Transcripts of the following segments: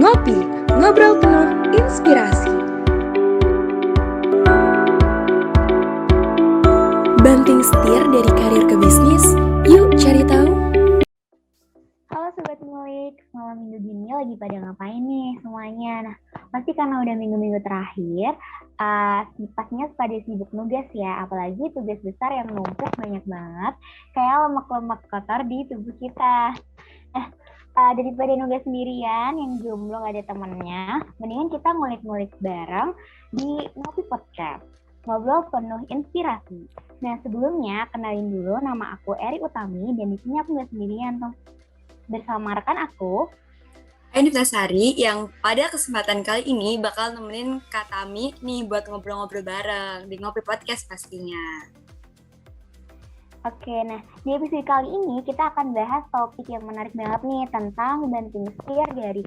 Ngopi, ngobrol penuh inspirasi. Banting setir dari karir ke bisnis, yuk cari tahu. Halo Sobat Ngulik, malam minggu gini lagi pada ngapain nih semuanya? Nah, pasti karena udah minggu-minggu terakhir, pastinya pada sibuk nugas ya, apalagi tugas besar yang numpuk banyak banget, kayak lemak-lemak kotor di tubuh kita. Daripada nugas sendirian yang jomblo gak ada temennya, mendingan kita ngulik-ngulik bareng di Ngopi Podcast, ngobrol penuh inspirasi. Nah, sebelumnya kenalin dulu, nama aku Eri Utami dan di sini aku gak sendirian tuh. Bersama rekan aku, Ainifta Sari, yang pada kesempatan kali ini bakal nemenin Kak Tami nih buat ngobrol-ngobrol bareng di Ngopi Podcast pastinya. Oke, nah di episode kali ini kita akan bahas topik yang menarik banget nih tentang banting setir dari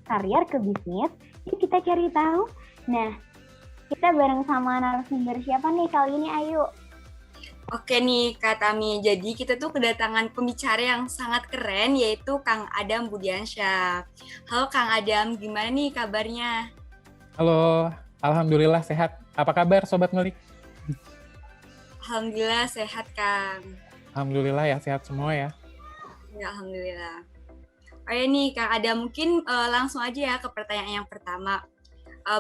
karir ke bisnis. Yuk kita cari tahu. Nah, kita bareng sama narasumber siapa nih kali ini, ayo. Oke nih Kak Tami, jadi kita tuh kedatangan pembicara yang sangat keren yaitu Kang Adam Budiansyah. Halo Kang Adam, gimana nih kabarnya? Halo, alhamdulillah sehat. Apa kabar Sobat Ngulik? Alhamdulillah sehat Kang. Alhamdulillah ya, sehat semua ya. Ya, alhamdulillah. Oke nih Kang Adam, mungkin langsung aja ya ke pertanyaan yang pertama.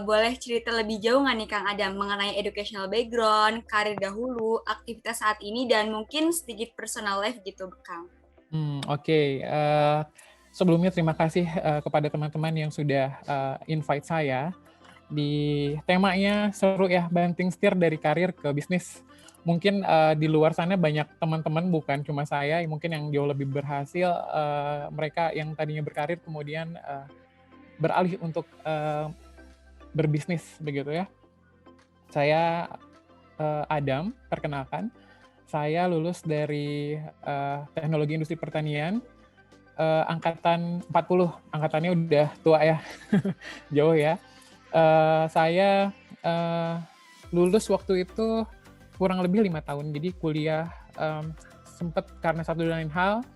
Boleh cerita lebih jauh nggak nih Kang Adam mengenai educational background, karir dahulu, aktivitas saat ini, dan mungkin sedikit personal life gitu Kang? Oke. Sebelumnya terima kasih kepada teman-teman yang sudah invite saya. Di temanya seru ya, banting setir dari karir ke bisnis. Mungkin di luar sana banyak teman-teman, bukan cuma saya, mungkin yang jauh lebih berhasil, mereka yang tadinya berkarir kemudian beralih untuk berbisnis begitu ya. Saya Adam, perkenalkan. Saya lulus dari Teknologi Industri Pertanian, angkatan 40. Angkatannya udah tua ya, jauh ya. Saya lulus waktu itu kurang lebih 5 tahun. Jadi kuliah sempat karena satu dan lain hal,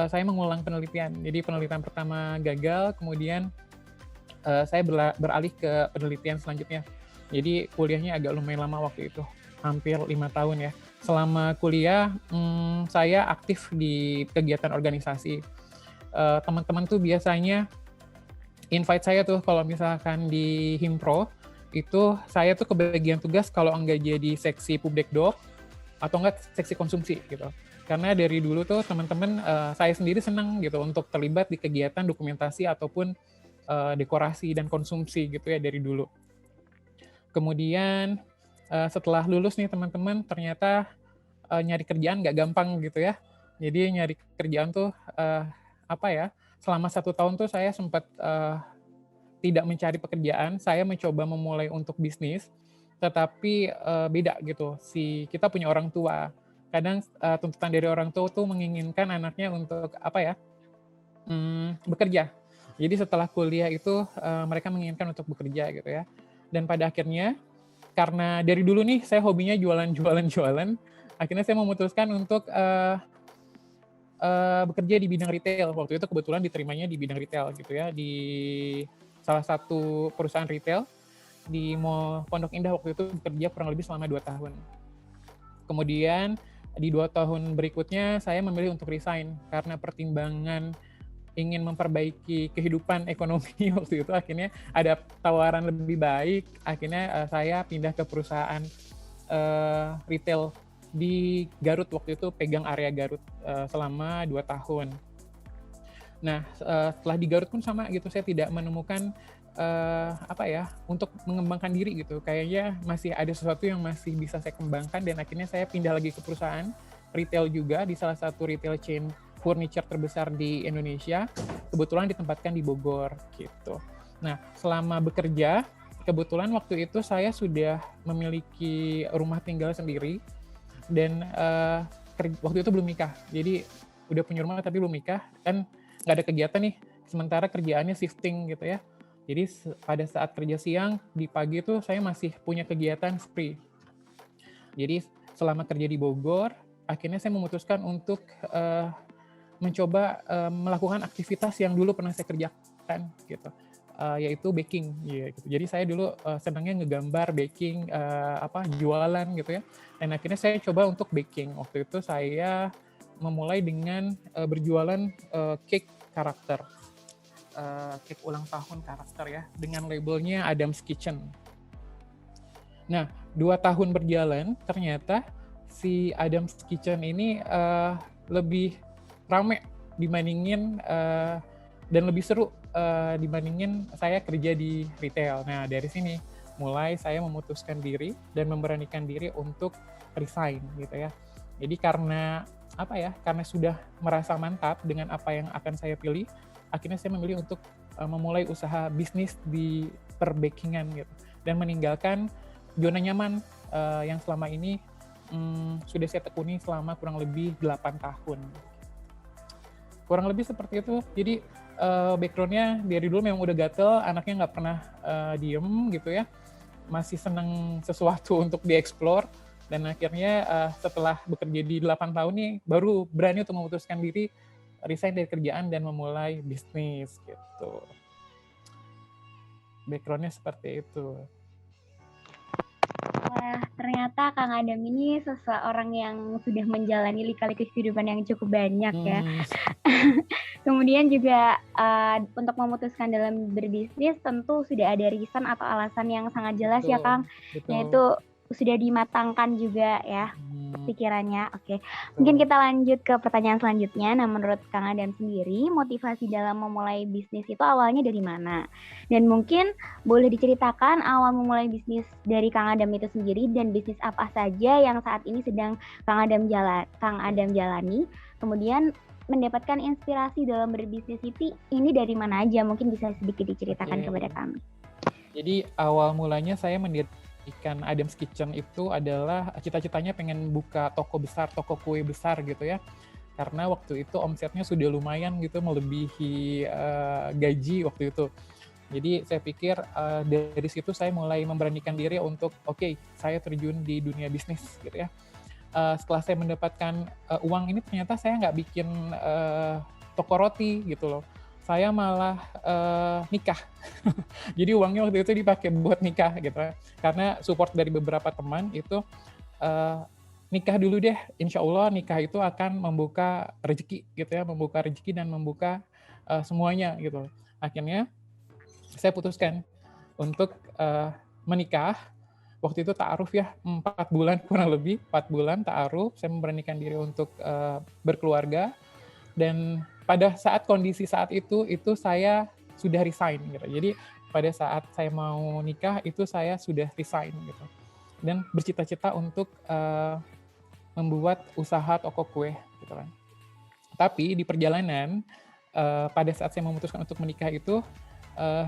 saya mengulang penelitian. Jadi penelitian pertama gagal, kemudian saya beralih ke penelitian selanjutnya. Jadi kuliahnya agak lumayan lama waktu itu, hampir 5 tahun ya. Selama kuliah, saya aktif di kegiatan organisasi. Teman-teman tuh biasanya invite saya tuh kalau misalkan di Himpro, itu saya tuh kebagian tugas kalau enggak jadi seksi Pubdekdok atau enggak seksi konsumsi gitu. Karena dari dulu tuh teman-teman, saya sendiri senang gitu untuk terlibat di kegiatan dokumentasi ataupun dekorasi dan konsumsi gitu ya dari dulu. Kemudian setelah lulus nih teman-teman, ternyata nyari kerjaan nggak gampang gitu ya. Jadi nyari kerjaan tuh selama 1 tahun tuh saya sempat tidak mencari pekerjaan, saya mencoba memulai untuk bisnis, tetapi beda gitu. Kita punya orang tua. Kadang tuntutan dari orang tua tuh menginginkan anaknya untuk bekerja. Jadi setelah kuliah itu mereka menginginkan untuk bekerja gitu ya. Dan pada akhirnya karena dari dulu nih saya hobinya jualan, akhirnya saya memutuskan untuk bekerja di bidang retail. Waktu itu kebetulan diterimanya di bidang retail gitu ya, di salah satu perusahaan retail di Mall Pondok Indah. Waktu itu bekerja kurang lebih selama 2 tahun. Kemudian di 2 tahun berikutnya saya memilih untuk resign karena pertimbangan ingin memperbaiki kehidupan ekonomi waktu itu. Akhirnya ada tawaran lebih baik, akhirnya saya pindah ke perusahaan retail di Garut. Waktu itu pegang area Garut selama 2 tahun. Nah, setelah di Garut pun sama gitu, saya tidak menemukan untuk mengembangkan diri gitu. Kayaknya masih ada sesuatu yang masih bisa saya kembangkan, dan akhirnya saya pindah lagi ke perusahaan retail juga di salah satu retail chain furniture terbesar di Indonesia. Kebetulan ditempatkan di Bogor gitu. Nah, selama bekerja, kebetulan waktu itu saya sudah memiliki rumah tinggal sendiri, dan waktu itu belum nikah. Jadi udah punya rumah tapi belum nikah, kan nggak ada kegiatan nih, sementara kerjaannya shifting gitu ya. Jadi pada saat kerja siang, di pagi itu saya masih punya kegiatan free. Jadi selama kerja di Bogor, akhirnya saya memutuskan untuk mencoba melakukan aktivitas yang dulu pernah saya kerjakan gitu. yaitu baking gitu. Jadi saya dulu senangnya ngegambar, baking, jualan gitu ya. Dan akhirnya saya coba untuk baking. Waktu itu saya memulai dengan berjualan cake karakter, cake ulang tahun karakter ya, dengan labelnya Adam's Kitchen. Nah, 2 tahun berjalan, ternyata si Adam's Kitchen ini lebih rame dibandingin dan lebih seru dibandingin saya kerja di retail. Nah, dari sini mulai saya memutuskan diri dan memberanikan diri untuk resign gitu ya. Jadi karena karena sudah merasa mantap dengan apa yang akan saya pilih, akhirnya saya memilih untuk memulai usaha bisnis di perbakingan gitu, dan meninggalkan zona nyaman yang selama ini sudah saya tekuni selama kurang lebih 8 tahun. Kurang lebih seperti itu. Jadi background-nya dari dulu memang udah gatel, anaknya nggak pernah diem gitu ya, masih senang sesuatu untuk dieksplor, dan akhirnya setelah bekerja di 8 tahun nih, baru berani untuk memutuskan diri, resign dari kerjaan dan memulai bisnis gitu. Background-nya seperti itu. Wah, ternyata Kang Adam ini seseorang yang sudah menjalani lika-liku kehidupan yang cukup banyak ya. Kemudian juga untuk memutuskan dalam berbisnis tentu sudah ada reason atau alasan yang sangat jelas ya Kang. Yaitu sudah dimatangkan juga ya pikirannya. Oke. Mungkin kita lanjut ke pertanyaan selanjutnya. Nah, menurut Kang Adam sendiri, motivasi dalam memulai bisnis itu awalnya dari mana? Dan mungkin boleh diceritakan awal memulai bisnis dari Kang Adam itu sendiri, dan bisnis apa saja yang saat ini sedang Kang Adam jalani. Kemudian mendapatkan inspirasi dalam berbisnis ini dari mana aja? Mungkin bisa sedikit diceritakan kepada kami. Jadi awal mulanya saya mendirikan Adam's Kitchen itu adalah cita-citanya pengen buka toko besar, toko kue besar gitu ya. Karena waktu itu omsetnya sudah lumayan gitu, melebihi gaji waktu itu. Jadi saya pikir dari situ saya mulai memberanikan diri untuk saya terjun di dunia bisnis gitu ya. Setelah saya mendapatkan uang ini, ternyata saya nggak bikin toko roti gitu loh. Saya malah nikah. Jadi uangnya waktu itu dipakai buat nikah gitu. Karena support dari beberapa teman itu, nikah dulu deh, insya Allah nikah itu akan membuka rezeki gitu ya, membuka rezeki dan membuka semuanya gitu. Akhirnya saya putuskan untuk menikah. Waktu itu ta'aruf ya, 4 bulan kurang lebih, 4 bulan ta'aruf, saya memberanikan diri untuk berkeluarga. Dan pada saat kondisi saat itu saya sudah resign gitu. Jadi pada saat saya mau nikah itu saya sudah resign gitu. Dan bercita-cita untuk membuat usaha toko kue gitu kan. Tapi di perjalanan pada saat saya memutuskan untuk menikah itu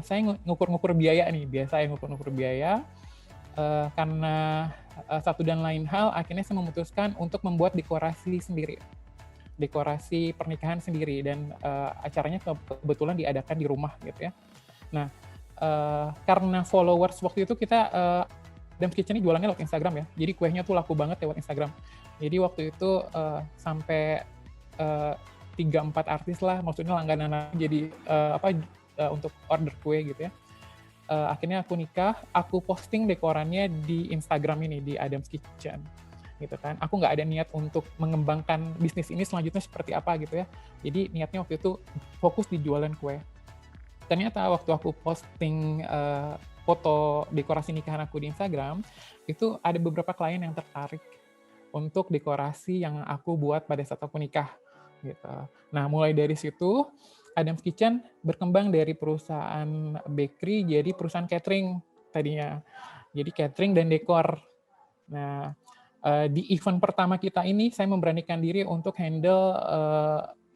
saya ngukur-ngukur biaya nih, biasa yang ngukur-ngukur biaya. Karena satu dan lain hal, akhirnya saya memutuskan untuk membuat dekorasi sendiri, dekorasi pernikahan sendiri, dan acaranya kebetulan diadakan di rumah gitu ya. Nah, karena followers waktu itu kita Adam's Kitchen ini jualannya lewat Instagram ya, jadi kuenya tuh laku banget lewat Instagram. Jadi waktu itu sampai 3-4 artis lah, maksudnya langganan jadi untuk order kue gitu ya. Akhirnya aku nikah, aku posting dekorannya di Instagram ini, di Adam's Kitchen gitu kan. Aku nggak ada niat untuk mengembangkan bisnis ini selanjutnya seperti apa gitu ya. Jadi niatnya waktu itu fokus di jualan kue. Ternyata waktu aku posting foto dekorasi nikahan aku di Instagram, itu ada beberapa klien yang tertarik untuk dekorasi yang aku buat pada saat aku nikah gitu. Nah, mulai dari situ Adam's Kitchen berkembang dari perusahaan bakery jadi perusahaan catering tadinya. Jadi catering dan dekor. Nah, di event pertama kita ini saya memberanikan diri untuk handle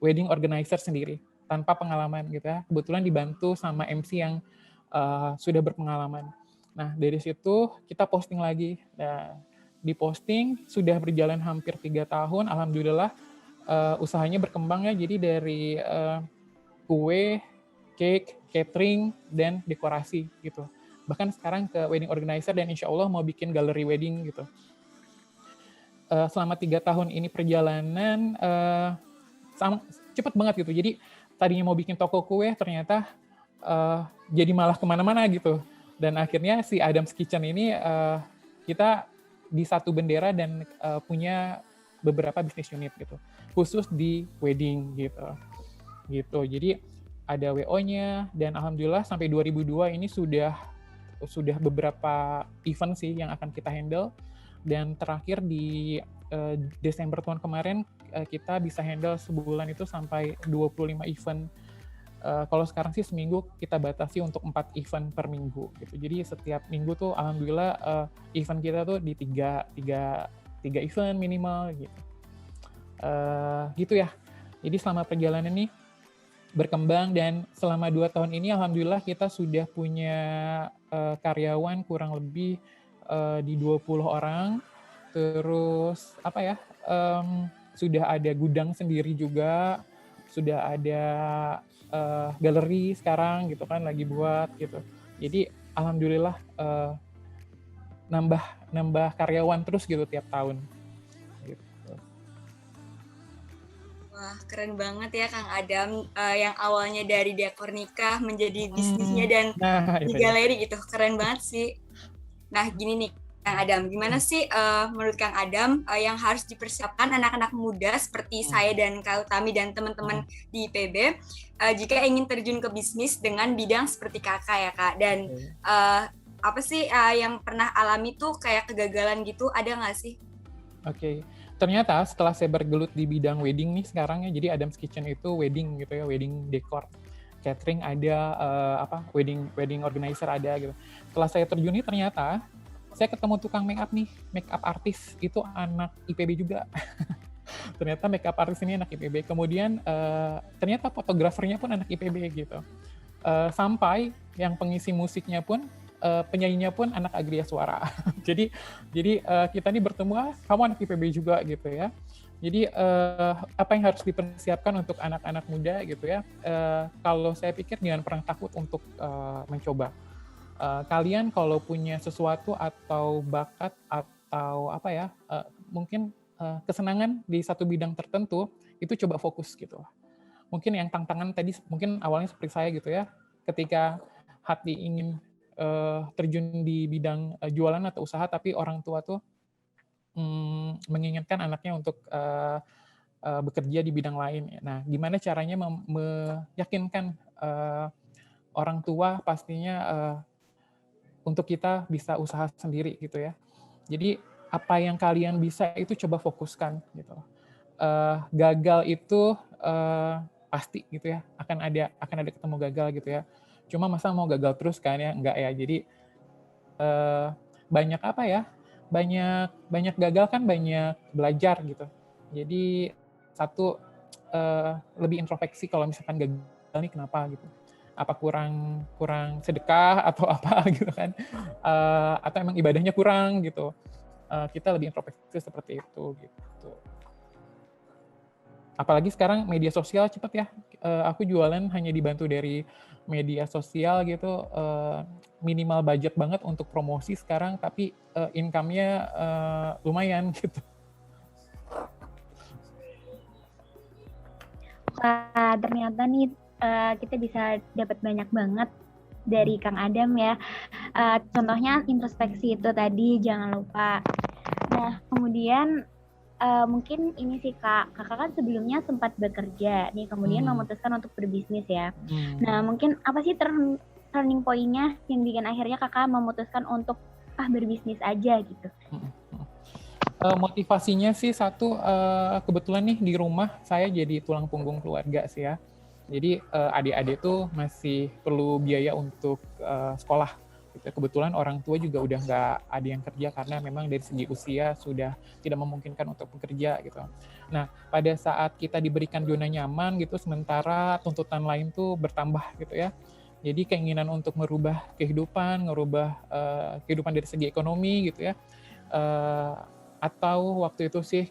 wedding organizer sendiri tanpa pengalaman gitu ya. Kebetulan dibantu sama MC yang sudah berpengalaman. Nah, dari situ kita posting lagi. Nah, di posting sudah berjalan hampir 3 tahun. Alhamdulillah usahanya berkembang ya. Jadi dari kue, cake, catering, dan dekorasi gitu. Bahkan sekarang ke wedding organizer dan insya Allah mau bikin galeri wedding gitu. Selama 3 tahun ini perjalanan cepet banget gitu. Jadi tadinya mau bikin toko kue, ternyata jadi malah kemana-mana gitu. Dan akhirnya si Adam's Kitchen ini kita di satu bendera dan punya beberapa bisnis unit gitu, khusus di wedding gitu. Jadi ada WO-nya dan alhamdulillah sampai 2002 ini sudah beberapa event sih yang akan kita handle, dan terakhir di Desember tahun kemarin kita bisa handle sebulan itu sampai 25 event. Kalau sekarang sih seminggu kita batasi untuk 4 event per minggu gitu. Jadi setiap minggu tuh alhamdulillah event kita tuh di tiga event minimal gitu. Gitu ya. Jadi selama perjalanan ini berkembang, dan selama 2 tahun ini alhamdulillah kita sudah punya karyawan kurang lebih di 20 orang. Terus sudah ada gudang sendiri juga, sudah ada galeri sekarang gitu kan lagi buat gitu. Jadi alhamdulillah nambah karyawan terus gitu tiap tahun. Gitu. Wah, keren banget ya Kang Adam, yang awalnya dari dekor nikah menjadi bisnisnya dan di galeri gitu. Keren banget sih. Nah, gini nih Kang Adam, gimana sih menurut Kang Adam yang harus dipersiapkan anak-anak muda seperti saya dan Kak Utami dan teman-teman di IPB jika ingin terjun ke bisnis dengan bidang seperti Kakak ya Kak? Dan apa sih yang pernah alami tuh kayak kegagalan gitu, ada nggak sih? Oke. Ternyata setelah saya bergelut di bidang wedding nih sekarang ya, jadi Adam's Kitchen itu wedding gitu ya, wedding decor. Catering ada, wedding organizer ada gitu. Setelah saya terjun ini ternyata saya ketemu tukang make up nih, make up artis itu anak IPB juga. Ternyata make up artis ini anak IPB. Kemudian ternyata fotografernya pun anak IPB gitu. Sampai yang pengisi musiknya pun, penyanyinya pun anak Agria Suara. jadi kita ini bertemu, kamu anak IPB juga gitu ya. Jadi apa yang harus dipersiapkan untuk anak-anak muda gitu ya? Kalau saya pikir jangan pernah takut untuk mencoba. Kalian kalau punya sesuatu atau bakat atau mungkin kesenangan di satu bidang tertentu, itu coba fokus gitu. Mungkin yang tantangan tadi mungkin awalnya seperti saya gitu ya, ketika hati ingin terjun di bidang jualan atau usaha, tapi orang tua tuh menginginkan anaknya untuk bekerja di bidang lain. Nah, gimana caranya meyakinkan orang tua pastinya untuk kita bisa usaha sendiri gitu ya. Jadi apa yang kalian bisa itu coba fokuskan gitu. Gagal itu pasti gitu ya, akan ada ketemu gagal gitu ya. Cuma masa mau gagal terus kan ya, enggak ya. Jadi banyak gagal kan banyak belajar gitu. Jadi satu lebih introspeksi kalau misalkan gagal nih kenapa gitu. Apa kurang sedekah atau apa gitu kan, atau emang ibadahnya kurang gitu. Kita lebih introspeksi seperti itu gitu. Apalagi sekarang media sosial cepat ya. Aku jualan hanya dibantu dari media sosial gitu, minimal budget banget untuk promosi sekarang, tapi income-nya lumayan gitu. Wah, ternyata nih kita bisa dapat banyak banget dari Kang Adam ya. Contohnya introspeksi itu tadi, jangan lupa. Nah, kemudian mungkin ini sih Kak, Kakak kan sebelumnya sempat bekerja nih, kemudian memutuskan untuk berbisnis ya. Nah, mungkin apa sih turning point-nya yang bikin akhirnya Kakak memutuskan untuk berbisnis aja gitu? Motivasinya sih satu, kebetulan nih di rumah saya jadi tulang punggung keluarga sih ya. Jadi adik-adik tuh masih perlu biaya untuk sekolah. Gitu. Kebetulan orang tua juga udah nggak ada yang kerja karena memang dari segi usia sudah tidak memungkinkan untuk bekerja gitu. Nah, pada saat kita diberikan zona nyaman gitu, sementara tuntutan lain tuh bertambah gitu ya. Jadi keinginan untuk merubah kehidupan dari segi ekonomi gitu ya. Atau waktu itu sih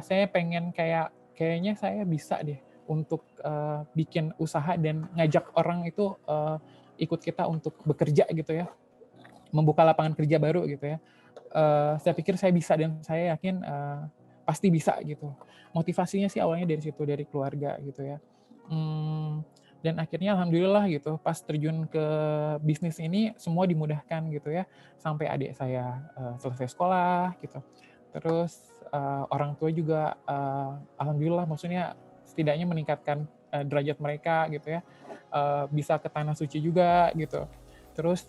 saya pengen kayaknya saya bisa deh untuk bikin usaha dan ngajak orang itu ikut kita untuk bekerja gitu ya, membuka lapangan kerja baru gitu ya. Saya pikir saya bisa dan saya yakin pasti bisa gitu. Motivasinya sih awalnya dari situ, dari keluarga gitu ya. Dan akhirnya alhamdulillah gitu, pas terjun ke bisnis ini semua dimudahkan gitu ya. Sampai adik saya selesai sekolah gitu. Terus orang tua juga alhamdulillah maksudnya setidaknya meningkatkan derajat mereka gitu ya. Bisa ke tanah suci juga gitu. Terus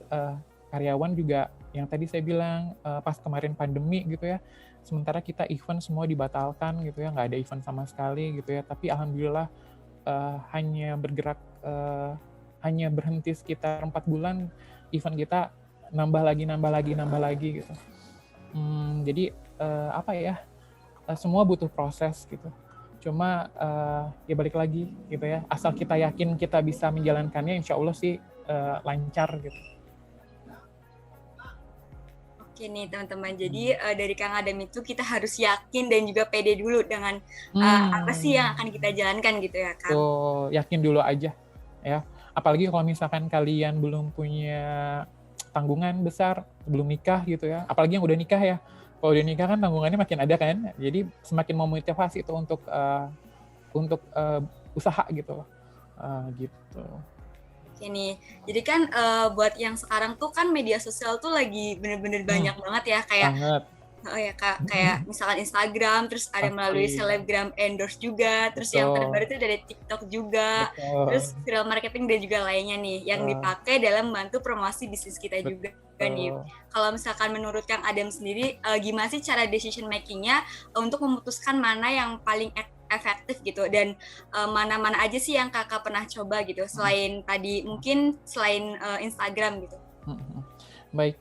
karyawan juga yang tadi saya bilang pas kemarin pandemi gitu ya. Sementara kita event semua dibatalkan gitu ya, nggak ada event sama sekali gitu ya. Tapi alhamdulillah hanya bergerak hanya berhenti sekitar 4 bulan, event kita nambah lagi gitu. Jadi apa ya, semua butuh proses gitu. Cuma ya balik lagi gitu ya, asal kita yakin kita bisa menjalankannya, insya Allah sih lancar gitu. Oke nih teman-teman, jadi dari Kang Adam itu kita harus yakin dan juga pede dulu dengan apa sih yang akan kita jalankan gitu ya Kang. Tuh, yakin dulu aja ya. Apalagi kalau misalkan kalian belum punya tanggungan besar, belum nikah gitu ya. Apalagi yang udah nikah ya. Kalau udah nikah kan tanggungannya makin ada kan. Jadi semakin memotivasi itu untuk usaha gitu. Gitu. Oke nih, jadi kan buat yang sekarang tuh kan media sosial tuh lagi bener-bener banyak banget ya, kayak Banget. oh ya Kak, kayak misalkan Instagram, terus ada melalui selebgram endorse juga, terus yang terbaru itu dari TikTok juga, terus viral marketing dan juga lainnya nih, yang dipakai dalam membantu promosi bisnis kita juga nih. Kalau misalkan menurut Kang Adam sendiri, gimana sih cara decision making-nya untuk memutuskan mana yang paling efektif gitu, dan mana-mana aja sih yang Kakak pernah coba gitu, selain tadi mungkin selain Instagram gitu. Baik.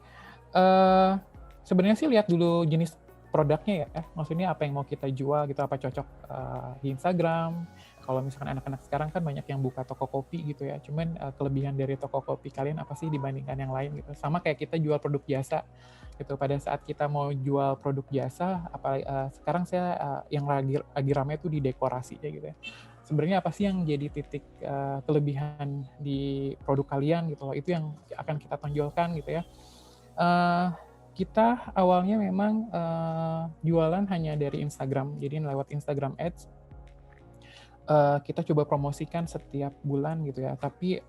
Sebenarnya sih lihat dulu jenis produknya ya, maksudnya apa yang mau kita jual gitu, apa cocok di Instagram. Kalau misalkan anak-anak sekarang kan banyak yang buka toko kopi gitu ya, cuman kelebihan dari toko kopi kalian apa sih dibandingkan yang lain gitu. Sama kayak kita jual produk jasa gitu, pada saat kita mau jual produk jasa, apalagi sekarang saya yang lagi ramai itu di dekorasi ya gitu ya. Sebenarnya apa sih yang jadi titik kelebihan di produk kalian gitu loh, itu yang akan kita tonjolkan gitu ya. Kita awalnya memang jualan hanya dari Instagram, jadi lewat Instagram Ads. Kita coba promosikan setiap bulan gitu ya, tapi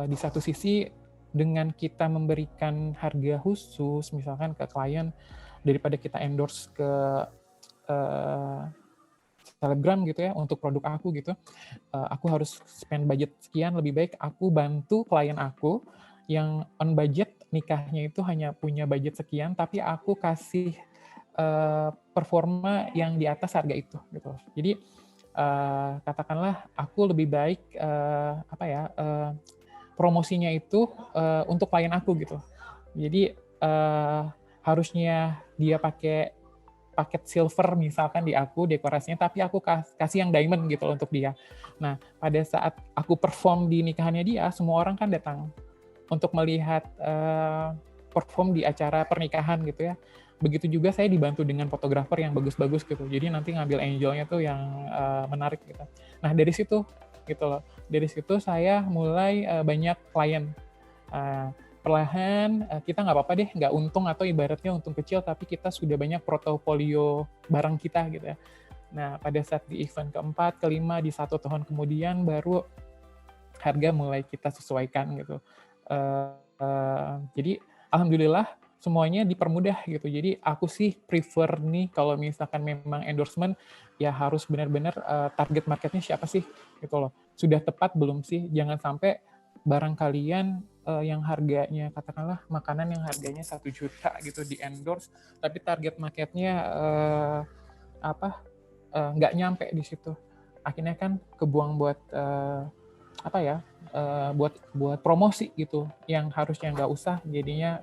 di satu sisi dengan kita memberikan harga khusus misalkan ke klien, daripada kita endorse ke selebgram gitu ya untuk produk aku gitu, aku harus spend budget sekian, lebih baik aku bantu klien aku yang on budget, nikahnya itu hanya punya budget sekian, tapi aku kasih performa yang di atas harga itu gitu. Jadi katakanlah aku lebih baik promosinya itu untuk klien aku gitu. Jadi harusnya dia pakai paket silver misalkan di aku dekorasinya, tapi aku kasih yang diamond gitu untuk dia. Nah, pada saat aku perform di nikahannya dia, semua orang kan datang untuk melihat perform di acara pernikahan gitu ya. Begitu juga saya dibantu dengan fotografer yang bagus-bagus gitu. Jadi nanti ngambil angle-nya tuh yang menarik gitu. Nah, dari situ gitu loh. Dari situ saya mulai banyak klien. Perlahan kita nggak apa-apa deh, nggak untung atau ibaratnya untung kecil, tapi kita sudah banyak portofolio barang kita gitu ya. Nah, pada saat di event keempat, kelima, di 1 tahun kemudian baru harga mulai kita sesuaikan gitu. Jadi alhamdulillah semuanya dipermudah gitu. Jadi aku sih prefer nih kalau misalkan memang endorsement ya harus benar-benar target marketnya siapa sih gitu loh. Sudah tepat belum sih? Jangan sampai barang kalian yang harganya katakanlah makanan yang harganya 1 juta gitu di endorse, tapi target marketnya nggak nyampe di situ. Akhirnya kan kebuang buat buat promosi gitu, yang harusnya nggak usah, jadinya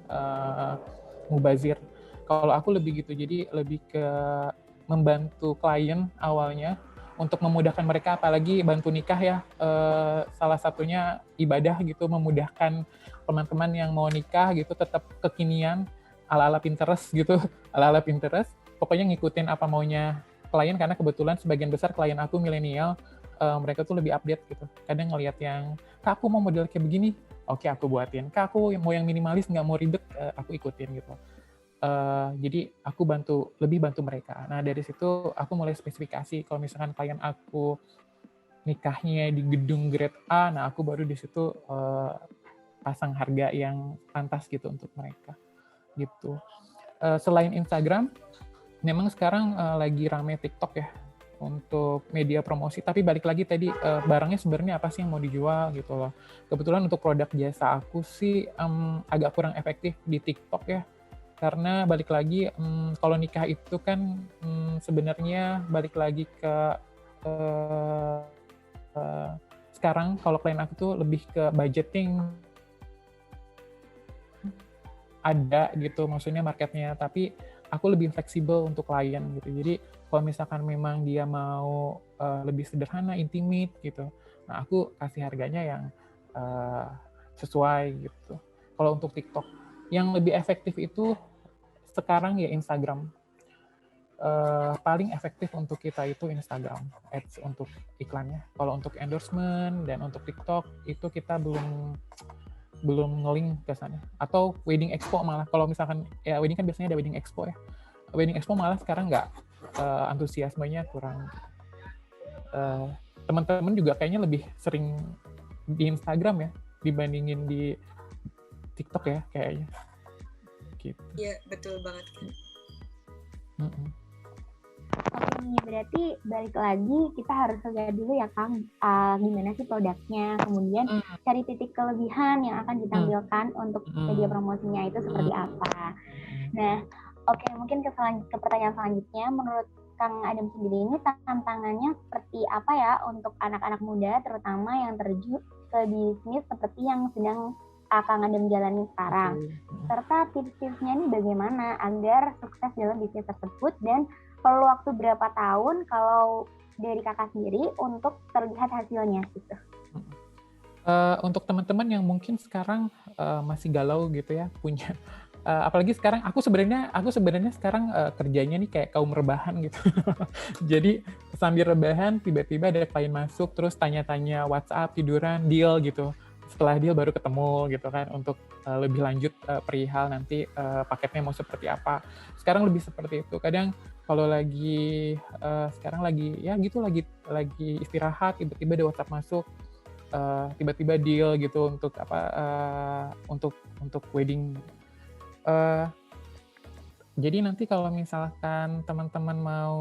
mubazir. Kalau aku lebih gitu, jadi lebih ke membantu klien awalnya untuk memudahkan mereka, apalagi bantu nikah ya, salah satunya ibadah gitu, memudahkan teman-teman yang mau nikah gitu, tetap kekinian, ala-ala Pinterest gitu, ala-ala Pinterest, pokoknya ngikutin apa maunya klien, karena kebetulan sebagian besar klien aku milenial, mereka tuh lebih update gitu. Kadang ngelihat yang, Kak aku mau model kayak begini, oke aku buatin. Kak aku mau yang minimalis, nggak mau ribet, aku ikutin gitu. Jadi aku lebih bantu mereka. Nah dari situ aku mulai spesifikasi, kalau misalkan klien aku nikahnya di gedung grade A, nah aku baru di situ pasang harga yang pantas gitu untuk mereka gitu. Selain Instagram, memang sekarang lagi rame TikTok ya untuk media promosi, tapi balik lagi tadi barangnya sebenarnya apa sih yang mau dijual gitu loh. Kebetulan untuk produk jasa aku sih agak kurang efektif di TikTok ya, karena balik lagi kalau nikah itu kan sebenarnya balik lagi ke sekarang kalau klien aku tuh lebih ke budgeting ada gitu, maksudnya marketnya, tapi aku lebih fleksibel untuk klien gitu. Jadi kalau misalkan memang dia mau lebih sederhana, intimate gitu, nah aku kasih harganya yang sesuai gitu. Kalau untuk TikTok, yang lebih efektif itu sekarang ya Instagram. Paling efektif untuk kita itu Instagram ads untuk iklannya. Kalau untuk endorsement dan untuk TikTok itu kita belum nge-link ke sana. Atau wedding expo malah, kalau misalkan ya wedding kan biasanya ada wedding expo ya. Wedding expo malah sekarang nggak, antusiasmenya kurang. Teman-teman juga kayaknya lebih sering di Instagram ya dibandingin di TikTok ya kayaknya. Gitu. Iya, betul banget. Oke nih, berarti balik lagi kita harus lihat dulu ya Kang, gimana sih produknya, kemudian cari titik kelebihan yang akan ditampilkan untuk media promosinya itu seperti apa. Nah, oke, mungkin ke pertanyaan selanjutnya, menurut Kang Adam sendiri ini tantangannya seperti apa ya untuk anak-anak muda, terutama yang terjun ke bisnis seperti yang sedang Kang Adam jalani sekarang, serta tips-tipsnya ini bagaimana agar sukses dalam bisnis tersebut, dan perlu waktu berapa tahun kalau dari kakak sendiri untuk terlihat hasilnya gitu. Untuk teman-teman yang mungkin sekarang masih galau gitu ya, punya apalagi sekarang aku sebenarnya sekarang kerjanya nih kayak kaum rebahan gitu. Jadi sambil rebahan tiba-tiba ada klien masuk terus tanya-tanya WhatsApp, tiduran, deal gitu. Setelah deal baru ketemu gitu kan untuk lebih lanjut perihal nanti paketnya mau seperti apa. Sekarang lebih seperti itu. Kadang kalau lagi sekarang lagi ya gitu lagi istirahat tiba-tiba ada WhatsApp masuk, tiba-tiba deal gitu untuk apa untuk wedding. Jadi nanti kalau misalkan teman-teman mau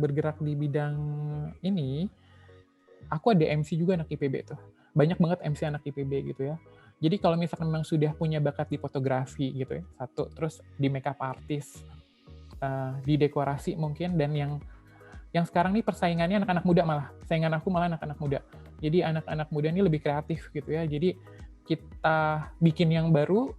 bergerak di bidang ini, aku ada MC juga anak IPB tuh. Banyak banget MC anak IPB gitu ya. Jadi kalau misalkan memang sudah punya bakat di fotografi gitu ya, satu, terus di makeup artist, di dekorasi mungkin, dan yang sekarang nih persaingannya anak-anak muda malah. Saingan aku malah anak-anak muda. Jadi anak-anak muda ini lebih kreatif gitu ya. Jadi kita bikin yang baru,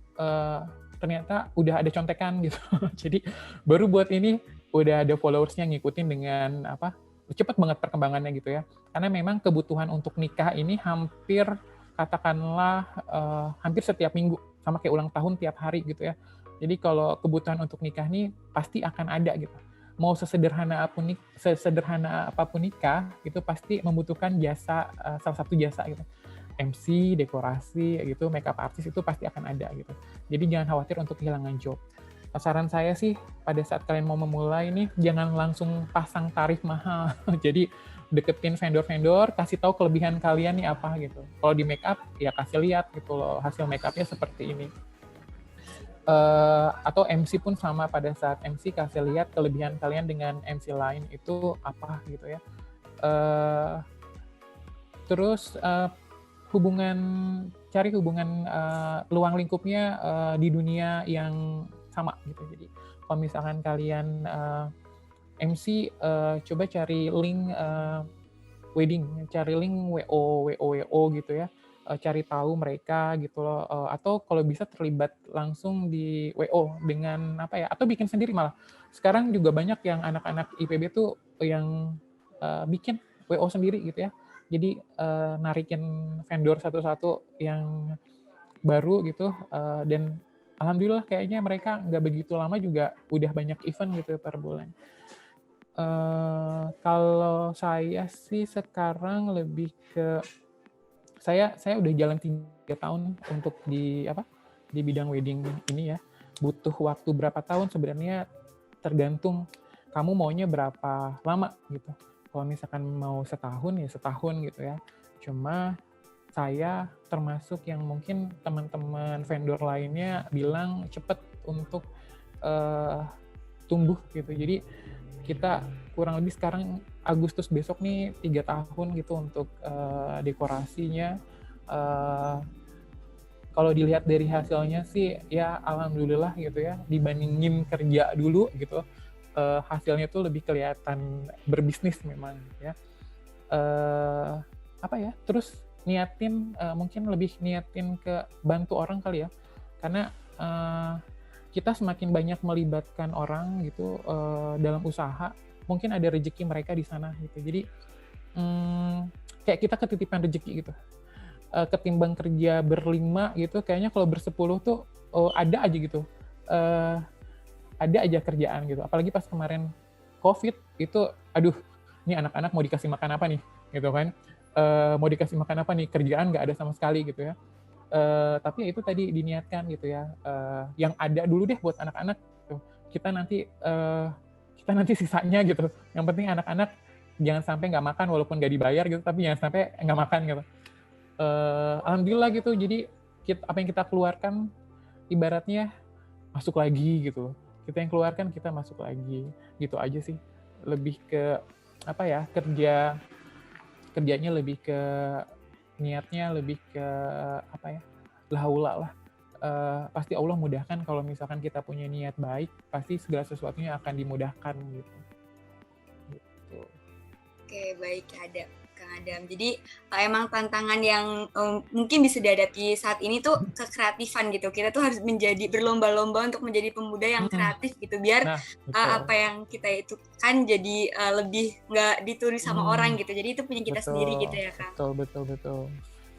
ternyata udah ada contekan gitu. Jadi baru buat ini udah ada followersnya ngikutin dengan apa, cepat banget perkembangannya gitu ya. Karena memang kebutuhan untuk nikah ini hampir katakanlah hampir setiap minggu, sama kayak ulang tahun tiap hari gitu ya. Jadi kalau kebutuhan untuk nikah nih pasti akan ada gitu. Mau sesederhana apapun nikah itu pasti membutuhkan jasa, salah satu jasa gitu. MC, dekorasi gitu, makeup artist itu pasti akan ada gitu. Jadi jangan khawatir untuk kehilangan job. Saran saya sih pada saat kalian mau memulai nih jangan langsung pasang tarif mahal. Jadi deketin vendor-vendor, kasih tahu kelebihan kalian nih apa gitu. Kalau di makeup ya kasih lihat gitu loh hasil makeupnya seperti ini. Atau MC pun sama, pada saat MC kasih lihat kelebihan kalian dengan MC lain itu apa gitu ya. Terus cari hubungan luang lingkupnya di dunia yang sama gitu. Jadi kalau misalkan kalian MC, coba cari link wedding, cari link WO gitu ya. Cari tahu mereka gitu loh, atau kalau bisa terlibat langsung di WO dengan apa ya, atau bikin sendiri malah. Sekarang juga banyak yang anak-anak IPB tuh yang bikin WO sendiri gitu ya. Jadi narikin vendor satu-satu yang baru gitu, dan alhamdulillah kayaknya mereka nggak begitu lama juga udah banyak event gitu per bulan. Kalau saya sih sekarang lebih ke saya udah jalan 3 tahun untuk di bidang wedding ini ya. Butuh waktu berapa tahun sebenarnya tergantung kamu maunya berapa lama gitu. kalau misalkan mau setahun ya setahun gitu ya. Cuma saya termasuk yang mungkin teman-teman vendor lainnya bilang cepet untuk tumbuh gitu. Jadi kita kurang lebih sekarang Agustus besok nih 3 tahun gitu untuk dekorasinya. Kalau dilihat dari hasilnya sih ya alhamdulillah gitu ya, dibandingin kerja dulu gitu, hasilnya tuh lebih kelihatan berbisnis memang gitu ya. Apa ya, terus mungkin lebih niatin ke bantu orang kali ya, karena kita semakin banyak melibatkan orang gitu dalam usaha, mungkin ada rezeki mereka di sana gitu. Jadi kayak kita ketitipan rezeki gitu. Ketimbang kerja berlima gitu, kayaknya kalau bersepuluh tuh ada aja gitu, ada aja kerjaan gitu. Apalagi pas kemarin COVID itu, aduh, ini anak-anak mau dikasih makan apa nih, gitu kan? Mau dikasih makan apa nih? Kerjaan nggak ada sama sekali gitu ya. Tapi ya itu tadi diniatkan gitu ya, yang ada dulu deh buat anak-anak. Gitu. Kita nanti sisanya gitu. Yang penting anak-anak jangan sampai nggak makan walaupun nggak dibayar gitu, tapi jangan sampai nggak makan gitu. Alhamdulillah gitu, jadi apa yang kita keluarkan ibaratnya masuk lagi gitu. Kita yang keluarkan, kita masuk lagi, gitu aja sih. Lebih ke apa ya, kerjanya lebih ke niatnya, lebih ke apa ya, laula lah. Pasti Allah mudahkan kalau misalkan kita punya niat baik, pasti segala sesuatunya akan dimudahkan gitu. Oke, baik Kang Adam. Jadi emang tantangan yang mungkin bisa dihadapi saat ini tuh kekreatifan gitu. Kita tuh harus berlomba-lomba untuk menjadi pemuda yang kreatif gitu, biar apa yang kita itu kan jadi lebih nggak ditulis sama orang gitu. Jadi itu punya kita sendiri gitu ya Kang.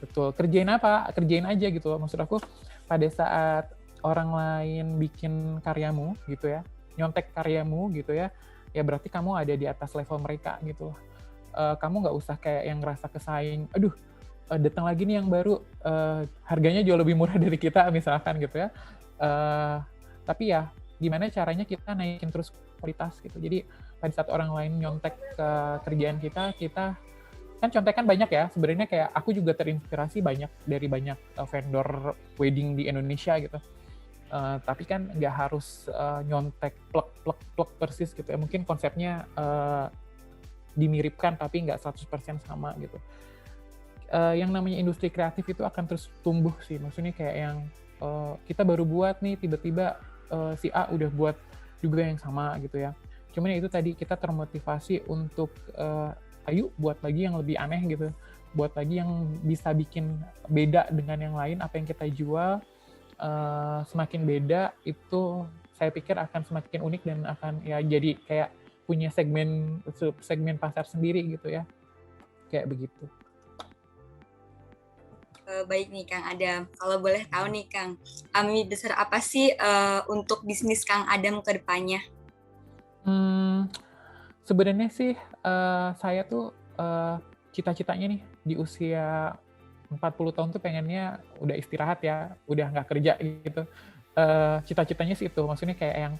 Betul. Kerjain apa? Kerjain aja gitu. Maksud aku pada saat orang lain bikin karyamu gitu ya, nyontek karyamu gitu ya, ya berarti kamu ada di atas level mereka gitu. Kamu nggak usah kayak yang ngerasa kesaing, aduh datang lagi nih yang baru, harganya jauh lebih murah dari kita misalkan gitu ya. Tapi ya gimana caranya kita naikin terus kualitas gitu. Jadi pada saat orang lain nyontek ke kerjaan kita kan contekan banyak ya. Sebenarnya kayak aku juga terinspirasi dari banyak vendor wedding di Indonesia gitu. Tapi kan nggak harus nyontek plek persis gitu ya. Mungkin konsepnya dimiripkan tapi nggak 100% sama gitu. Yang namanya industri kreatif itu akan terus tumbuh sih. Maksudnya kayak yang kita baru buat nih, tiba-tiba si A udah buat juga yang sama gitu ya. Cuman itu tadi kita termotivasi untuk ayo buat lagi yang lebih aneh gitu. Buat lagi yang bisa bikin beda dengan yang lain, apa yang kita jual semakin beda, itu saya pikir akan semakin unik dan akan ya jadi kayak punya segmen pasar sendiri gitu ya, kayak begitu. Baik nih Kang Adam, kalau boleh tahu nih Kang, mimpi besar apa sih untuk bisnis Kang Adam ke depannya? Sebenarnya sih saya tuh cita-citanya nih di usia 40 tahun tuh pengennya udah istirahat ya, udah nggak kerja gitu. Cita-citanya sih itu, maksudnya kayak yang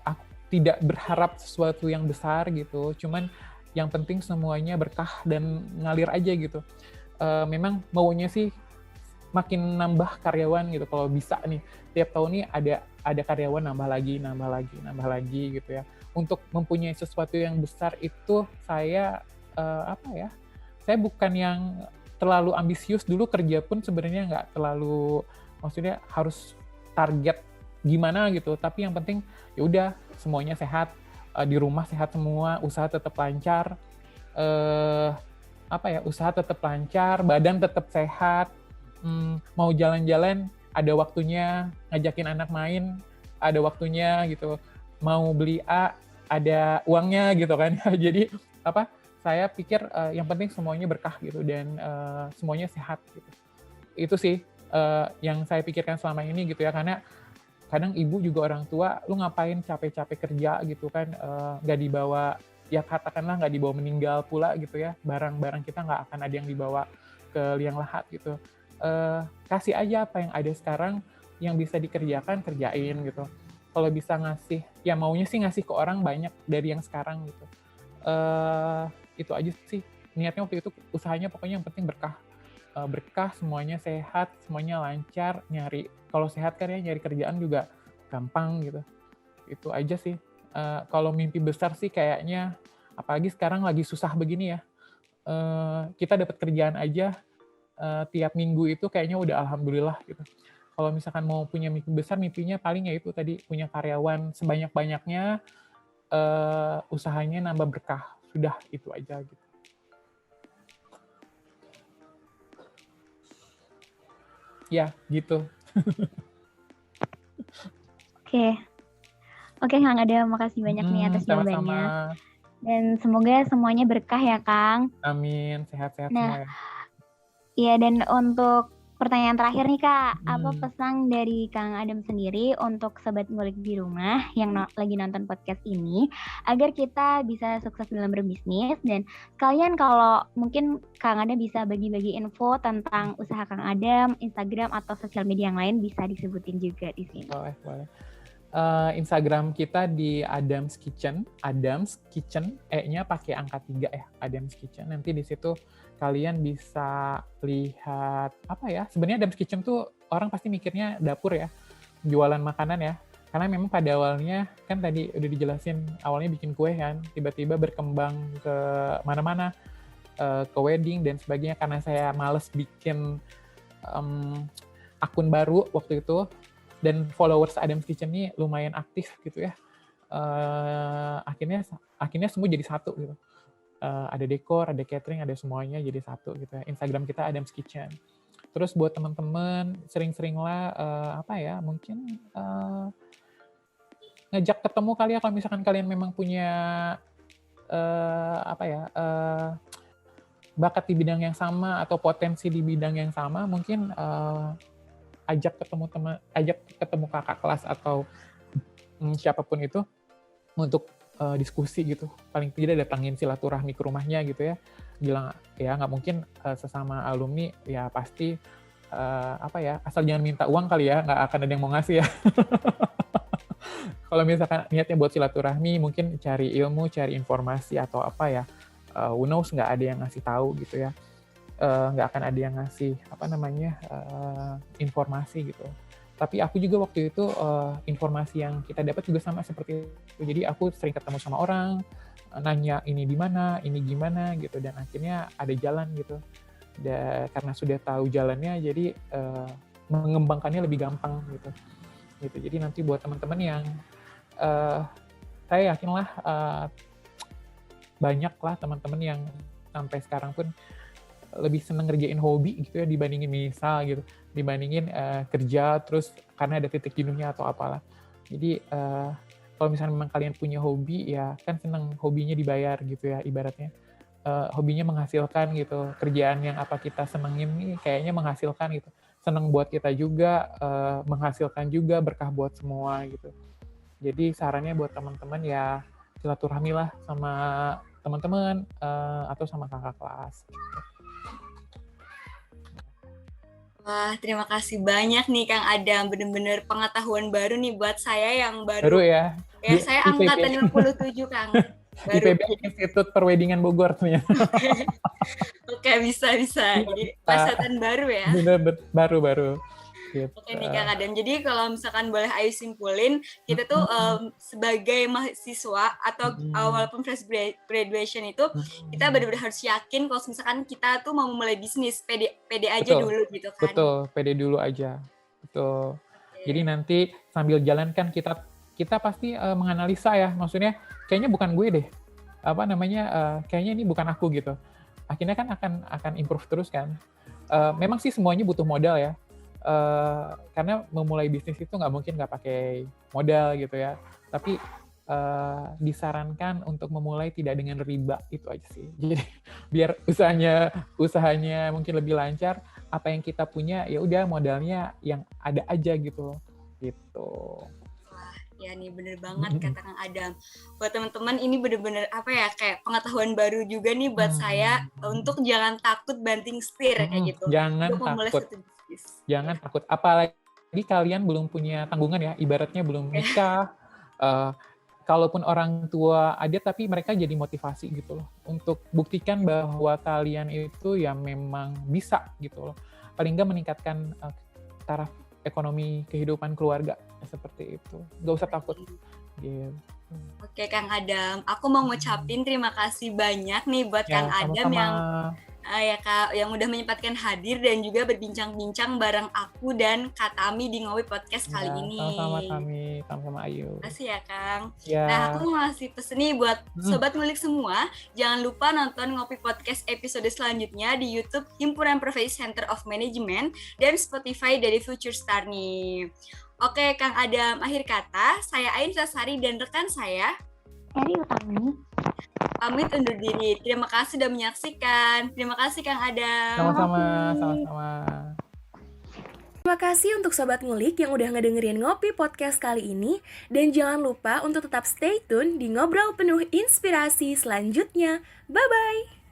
aku tidak berharap sesuatu yang besar gitu, cuman yang penting semuanya berkah dan ngalir aja gitu. Memang maunya sih makin nambah karyawan gitu, kalau bisa nih tiap tahun nih ada karyawan nambah lagi gitu ya. Untuk mempunyai sesuatu yang besar itu saya saya bukan yang terlalu ambisius. Dulu kerja pun sebenarnya nggak terlalu, maksudnya harus target gimana gitu, tapi yang penting ya udah semuanya sehat, di rumah sehat semua, usaha tetap lancar, usaha tetap lancar, badan tetap sehat, mau jalan-jalan ada waktunya, ngajakin anak main ada waktunya gitu, mau beli A ada uangnya gitu kan. Jadi saya pikir yang penting semuanya berkah gitu dan semuanya sehat gitu. Itu sih yang saya pikirkan selama ini gitu ya, karena kadang ibu juga orang tua, lu ngapain capek-capek kerja gitu kan, nggak dibawa, ya katakanlah nggak dibawa meninggal pula gitu ya, barang-barang kita nggak akan ada yang dibawa ke liang lahat gitu. Kasih aja apa yang ada sekarang, yang bisa dikerjakan, kerjain gitu. Kalau bisa ngasih, ya maunya sih ngasih ke orang banyak dari yang sekarang gitu. Itu aja sih niatnya waktu itu, usahanya pokoknya yang penting berkah. Berkah, semuanya sehat, semuanya lancar, kalau sehat kan ya nyari kerjaan juga gampang gitu. Itu aja sih. Kalau mimpi besar sih kayaknya, apalagi sekarang lagi susah begini ya, kita dapat kerjaan aja tiap minggu itu kayaknya udah alhamdulillah gitu. Kalau misalkan mau punya mimpi besar, mimpinya paling ya itu tadi, punya karyawan sebanyak-banyaknya, usahanya nambah berkah. Sudah, itu aja gitu. Ya, gitu. Oke. Oke, Kang Adam, makasih banyak nih atas jawabannya. Sama-sama. Dan semoga semuanya berkah ya, Kang. Amin, sehat-sehat Nah, semua ya. Iya, dan untuk pertanyaan terakhir nih, Kak. Apa pesan dari Kang Adam sendiri untuk sobat ngulik di rumah yang lagi nonton podcast ini, agar kita bisa sukses dalam berbisnis, dan sekalian kalau mungkin Kang Adam bisa bagi-bagi info tentang usaha Kang Adam, Instagram atau sosial media yang lain bisa disebutin juga di sini. Boleh. Instagram kita di Adam's Kitchen, E-nya pakai angka 3 ya, Adam's Kitchen. Nanti di situ kalian bisa lihat apa ya? Sebenarnya Adam's Kitchen tuh orang pasti mikirnya dapur ya, jualan makanan ya. Karena memang pada awalnya kan tadi udah dijelasin, awalnya bikin kue kan, tiba-tiba berkembang ke mana-mana, ke wedding dan sebagainya. Karena saya males bikin akun baru waktu itu, dan followers Adam's Kitchen ini lumayan aktif gitu ya. Akhirnya semua jadi satu gitu. Ada dekor, ada catering, ada semuanya jadi satu gitu ya. Instagram kita Adam's Kitchen. Terus buat teman-teman, sering-seringlah mungkin ngajak ketemu kali ya, kalau misalkan kalian memang punya bakat di bidang yang sama atau potensi di bidang yang sama, mungkin ajak ketemu kakak kelas atau siapapun itu untuk diskusi gitu. Paling tidak datangin silaturahmi ke rumahnya gitu ya. Bilang ya nggak mungkin sesama alumni ya pasti asal jangan minta uang kali ya, nggak akan ada yang mau ngasih ya. Kalau misalkan niatnya buat silaturahmi, mungkin cari ilmu, cari informasi atau apa ya, who knows, nggak ada yang ngasih tahu gitu ya. Nggak akan ada yang ngasih informasi gitu. Tapi aku juga waktu itu informasi yang kita dapat juga sama seperti itu. Jadi aku sering ketemu sama orang, nanya ini di mana, ini gimana gitu, dan akhirnya ada jalan gitu. Dan karena sudah tahu jalannya, jadi mengembangkannya lebih gampang gitu. Jadi nanti buat teman-teman yang saya yakinlah banyaklah teman-teman yang sampai sekarang pun lebih seneng ngerjain hobi gitu ya dibandingin kerja terus karena ada titik jenuhnya atau apalah. Jadi kalau misalnya memang kalian punya hobi ya kan seneng hobinya dibayar gitu ya, ibaratnya hobinya menghasilkan gitu, kerjaan yang apa kita senengin nih kayaknya menghasilkan gitu, seneng buat kita juga, menghasilkan juga, berkah buat semua gitu. Jadi sarannya buat teman-teman ya silaturahmi lah sama teman-teman atau sama kakak kelas gitu. Wah, terima kasih banyak nih Kang Adam. Bener-bener pengetahuan baru nih buat saya yang baru. Baru ya? Ya, saya angkatan 57, Kang. Baru. IPB Institut Perweddingan Bogor ternyata. Oke, bisa. Jadi, kesehatan baru ya? Bener, baru. Gitu. Oke nih Kang Adam. Jadi kalau misalkan boleh Ayu simpulin, kita tuh sebagai mahasiswa atau walaupun fresh graduation itu, kita benar-benar harus yakin kalau misalkan kita tuh mau mulai bisnis, pede aja dulu gitu kan. Betul, pede dulu aja. Betul. Okay. Jadi nanti sambil jalan kan kita pasti menganalisa ya, maksudnya kayaknya bukan gue deh. Kayaknya ini bukan aku gitu. Akhirnya kan akan improve terus kan. Memang sih semuanya butuh modal ya. Karena memulai bisnis itu nggak mungkin nggak pakai modal gitu ya. Tapi disarankan untuk memulai tidak dengan riba, itu aja sih. Jadi biar usahanya mungkin lebih lancar, apa yang kita punya ya udah modalnya yang ada aja gitu. Gitu. Ya nih bener banget kata Kang Adam. Buat teman-teman ini bener-bener kayak pengetahuan baru juga nih buat saya untuk jangan takut banting setir kayak gitu. Jangan takut. Apalagi kalian belum punya tanggungan ya, ibaratnya belum nikah, kalaupun orang tua ada tapi mereka jadi motivasi gitu loh untuk buktikan bahwa kalian itu ya memang bisa gitu loh, paling nggak meningkatkan taraf ekonomi kehidupan keluarga seperti itu, nggak usah takut gitu. Oke Kang Adam, aku mau ngucapin terima kasih banyak nih buat Kang Adam sama-sama. yang ya Kak, yang udah menyempatkan hadir dan juga berbincang-bincang bareng aku dan Kak Tami di Ngopi Podcast kali ini. Sama-sama Tami, sama-sama Ayu. Terima kasih ya Kang. Ya. Nah, aku mau ngasih pesen nih buat Sobat Ngulik semua, jangan lupa nonton Ngopi Podcast episode selanjutnya di YouTube Himpunan Profesi Center of Management dan Spotify dari Future Star nih. Oke, Kang Adam, akhir kata, saya Ain Sasari dan rekan saya, Eri Utami. pamit undur diri. Terima kasih sudah menyaksikan. Terima kasih Kang Adam. Sama-sama, sama-sama. Terima kasih untuk Sobat Ngulik yang udah ngedengerin Ngopi Podcast kali ini. Dan jangan lupa untuk tetap stay tune di Ngobrol Penuh Inspirasi selanjutnya. Bye-bye!